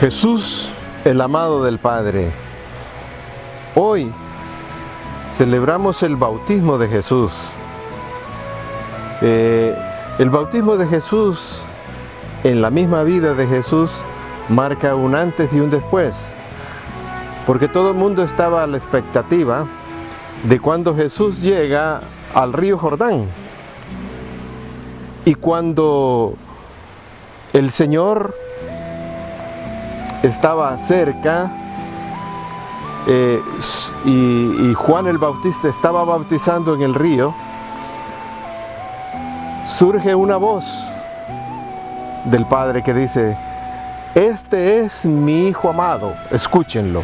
Jesús, el amado del Padre. Hoy celebramos el bautismo de Jesús. El bautismo de Jesús, en la misma vida de Jesús, marca un antes y un después, porque todo el mundo estaba a la expectativa de cuando Jesús llega al río Jordán. Y cuando el Señor estaba cerca y Juan el Bautista estaba bautizando en el río, surge una voz del Padre que dice: "Este es mi Hijo amado, escúchenlo".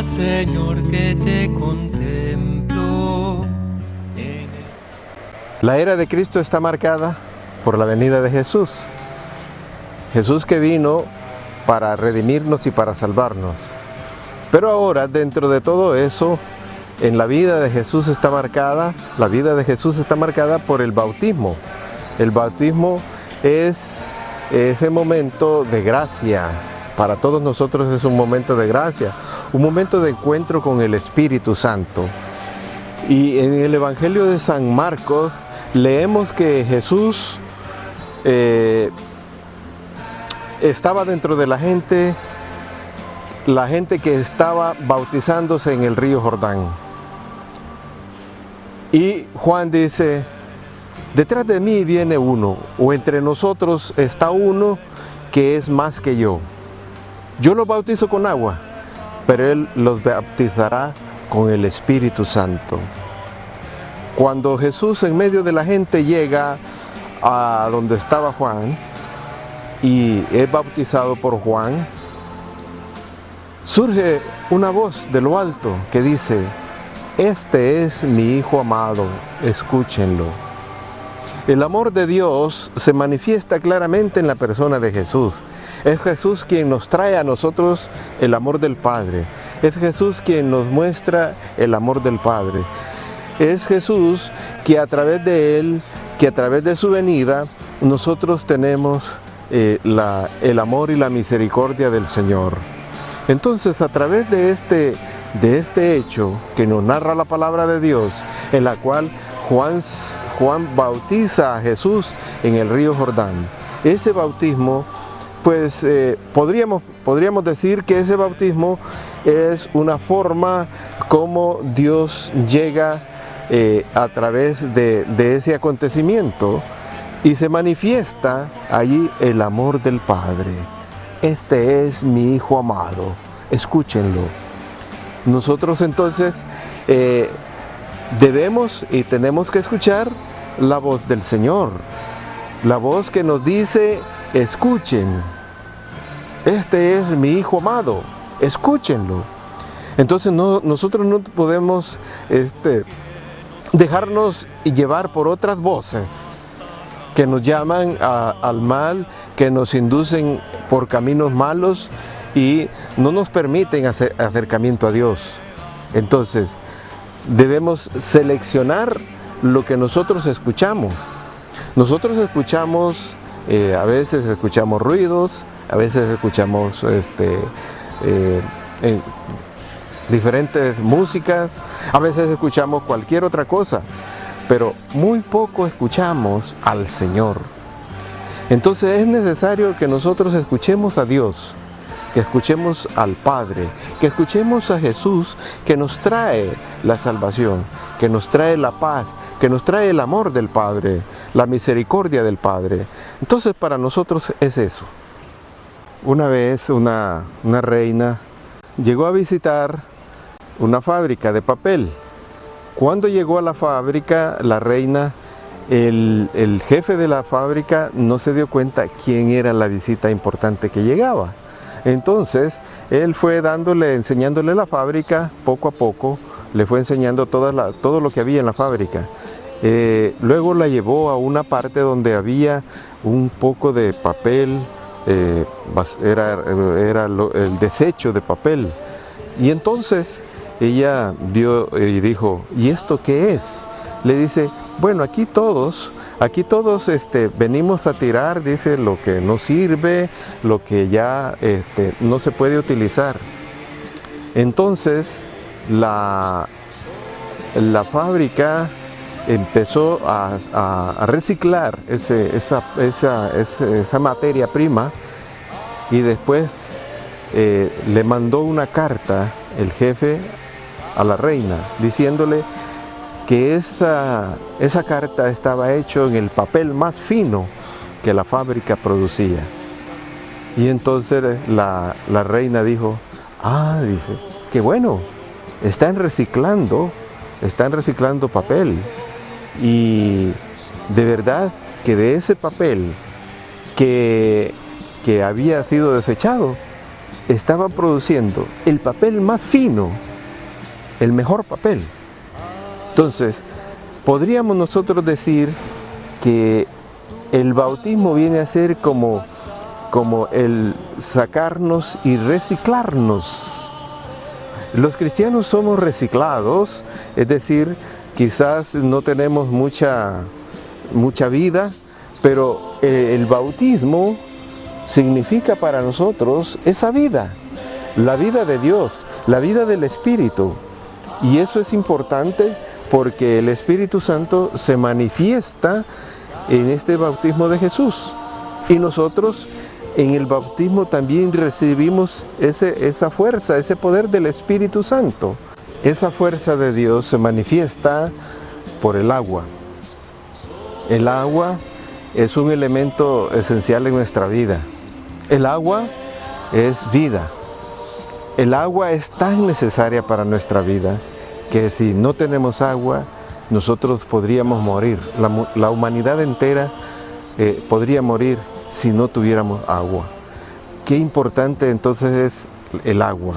Señor, que te contemplo. La era de Cristo está marcada por la venida de Jesús. Jesús que vino para redimirnos y para salvarnos. Pero ahora, dentro de todo eso, en la vida de Jesús está marcada, la vida de Jesús está marcada por el bautismo. El bautismo es ese momento de gracia. Para todos nosotros es un momento de gracia, un momento de encuentro con el Espíritu Santo. Y en el Evangelio de San Marcos leemos que Jesús estaba dentro de la gente que estaba bautizándose en el río Jordán. Y Juan dice: "Detrás de mí viene uno, o entre nosotros está uno que es más que yo. Yo los bautizo con agua, pero Él los bautizará con el Espíritu Santo". Cuando Jesús en medio de la gente llega a donde estaba Juan y es bautizado por Juan, surge una voz de lo alto que dice: "Este es mi Hijo amado, escúchenlo". El amor de Dios se manifiesta claramente en la persona de Jesús. Es Jesús quien nos trae a nosotros el amor del Padre. Es Jesús quien nos muestra el amor del Padre. Es Jesús que a través de Él, que a través de su venida, nosotros tenemos el amor y la misericordia del Señor. Entonces, a través de este hecho que nos narra la palabra de Dios, en la cual Juan bautiza a Jesús en el río Jordán, ese bautismo, pues podríamos decir que ese bautismo es una forma como Dios llega a través de ese acontecimiento y se manifiesta allí el amor del Padre. Este es mi Hijo amado, escúchenlo. Nosotros entonces debemos y tenemos que escuchar la voz del Señor, la voz que nos dice: escuchen. Este es mi Hijo amado, escúchenlo. Entonces nosotros no podemos dejarnos llevar por otras voces que nos llaman al mal, que nos inducen por caminos malos y no nos permiten hacer acercamiento a Dios. Entonces debemos seleccionar lo que nosotros escuchamos. Nosotros escuchamos, a veces escuchamos ruidos, a veces escuchamos diferentes músicas, a veces escuchamos cualquier otra cosa, pero muy poco escuchamos al Señor. Entonces es necesario que nosotros escuchemos a Dios, que escuchemos al Padre, que escuchemos a Jesús, que nos trae la salvación, que nos trae la paz, que nos trae el amor del Padre, la misericordia del Padre. Entonces para nosotros es eso. Una vez una reina llegó a visitar una fábrica de papel. Cuando llegó a la fábrica, la reina, el jefe de la fábrica no se dio cuenta quién era la visita importante que llegaba. Entonces, él fue enseñándole la fábrica poco a poco, le fue enseñando todo lo que había en la fábrica. Luego la llevó a una parte donde había un poco de papel, era el desecho de papel. Y entonces ella vio y dijo, ¿y esto qué es? Le dice, bueno, aquí todos venimos a tirar, dice, lo que no sirve, lo que ya no se puede utilizar. Entonces la fábrica empezó a reciclar esa materia prima, y después le mandó una carta el jefe a la reina diciéndole que esa carta estaba hecha en el papel más fino que la fábrica producía. Y entonces la reina dijo, dice, qué bueno, están reciclando papel. Y de verdad que de ese papel que había sido desechado, estaban produciendo el papel más fino, el mejor papel. Entonces, podríamos nosotros decir que el bautismo viene a ser como el sacarnos y reciclarnos. Los cristianos somos reciclados, es decir, quizás no tenemos mucha vida, pero el bautismo significa para nosotros esa vida, la vida de Dios, la vida del Espíritu. Y eso es importante porque el Espíritu Santo se manifiesta en este bautismo de Jesús. Y nosotros en el bautismo también recibimos esa fuerza, ese poder del Espíritu Santo. Esa fuerza de Dios se manifiesta por el agua. El agua es un elemento esencial en nuestra vida. El agua es vida. El agua es tan necesaria para nuestra vida que si no tenemos agua, nosotros podríamos morir. La humanidad entera podría morir si no tuviéramos agua. Qué importante entonces es el agua.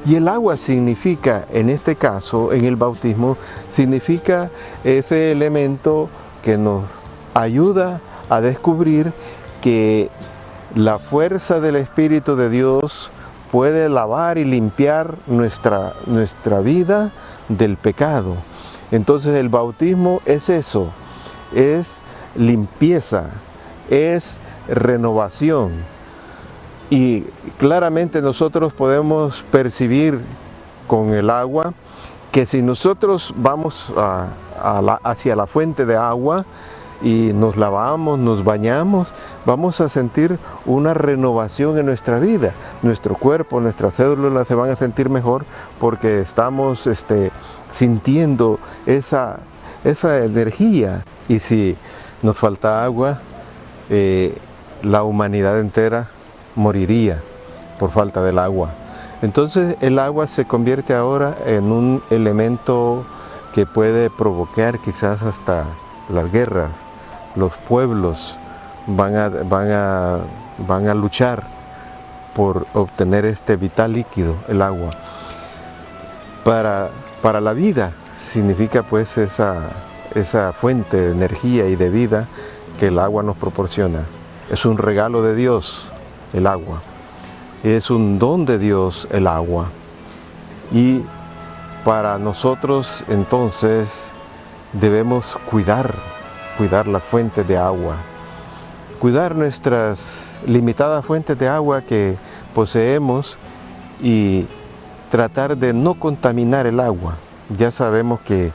Y el agua significa, en este caso, en el bautismo, significa ese elemento que nos ayuda a descubrir que la fuerza del Espíritu de Dios puede lavar y limpiar nuestra vida del pecado. Entonces el bautismo es eso, es limpieza, es renovación. Y claramente nosotros podemos percibir con el agua que si nosotros vamos hacia la fuente de agua y nos lavamos, nos bañamos, vamos a sentir una renovación en nuestra vida. Nuestro cuerpo, nuestras células se van a sentir mejor porque estamos sintiendo esa energía. Y si nos falta agua, la humanidad entera moriría por falta del agua. Entonces el agua se convierte ahora en un elemento que puede provocar quizás hasta las guerras. Los pueblos van a luchar por obtener este vital líquido, el agua. Para la vida significa pues esa fuente de energía y de vida que el agua nos proporciona. Es un regalo de Dios el agua, es un don de Dios el agua. Y para nosotros entonces debemos cuidar las fuentes de agua, cuidar nuestras limitadas fuentes de agua que poseemos y tratar de no contaminar el agua. Ya sabemos que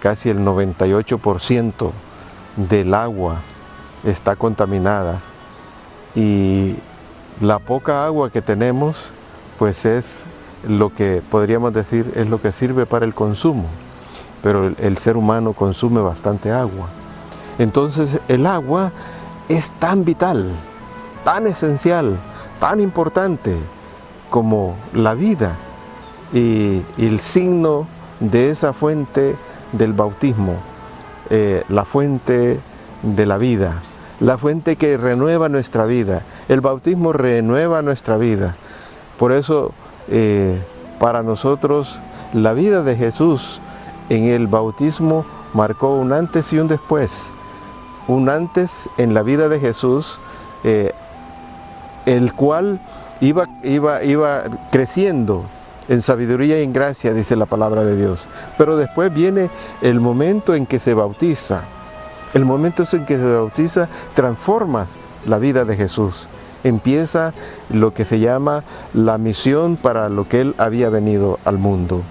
casi el 98% del agua está contaminada, y la poca agua que tenemos pues es lo que podríamos decir es lo que sirve para el consumo, pero el ser humano consume bastante agua. Entonces el agua es tan vital, tan esencial, tan importante como la vida, y el signo de esa fuente del bautismo, la fuente de la vida, la fuente que renueva nuestra vida. El bautismo renueva nuestra vida. Por eso para nosotros La vida de Jesús en el bautismo marcó un antes y un después. Un antes en la vida de Jesús, el cual iba creciendo en sabiduría y en gracia, dice la palabra de Dios. Pero después viene el momento en que se bautiza. El momento en que se bautiza transforma la vida de Jesús. Empieza lo que se llama la misión para lo que Él había venido al mundo.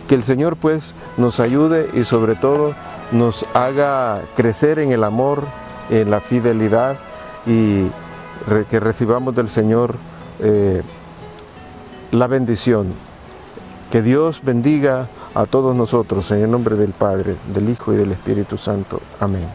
Que el Señor pues nos ayude y sobre todo nos haga crecer en el amor, en la fidelidad y que recibamos del Señor la bendición. Que Dios bendiga a todos nosotros en el nombre del Padre, del Hijo y del Espíritu Santo. Amén.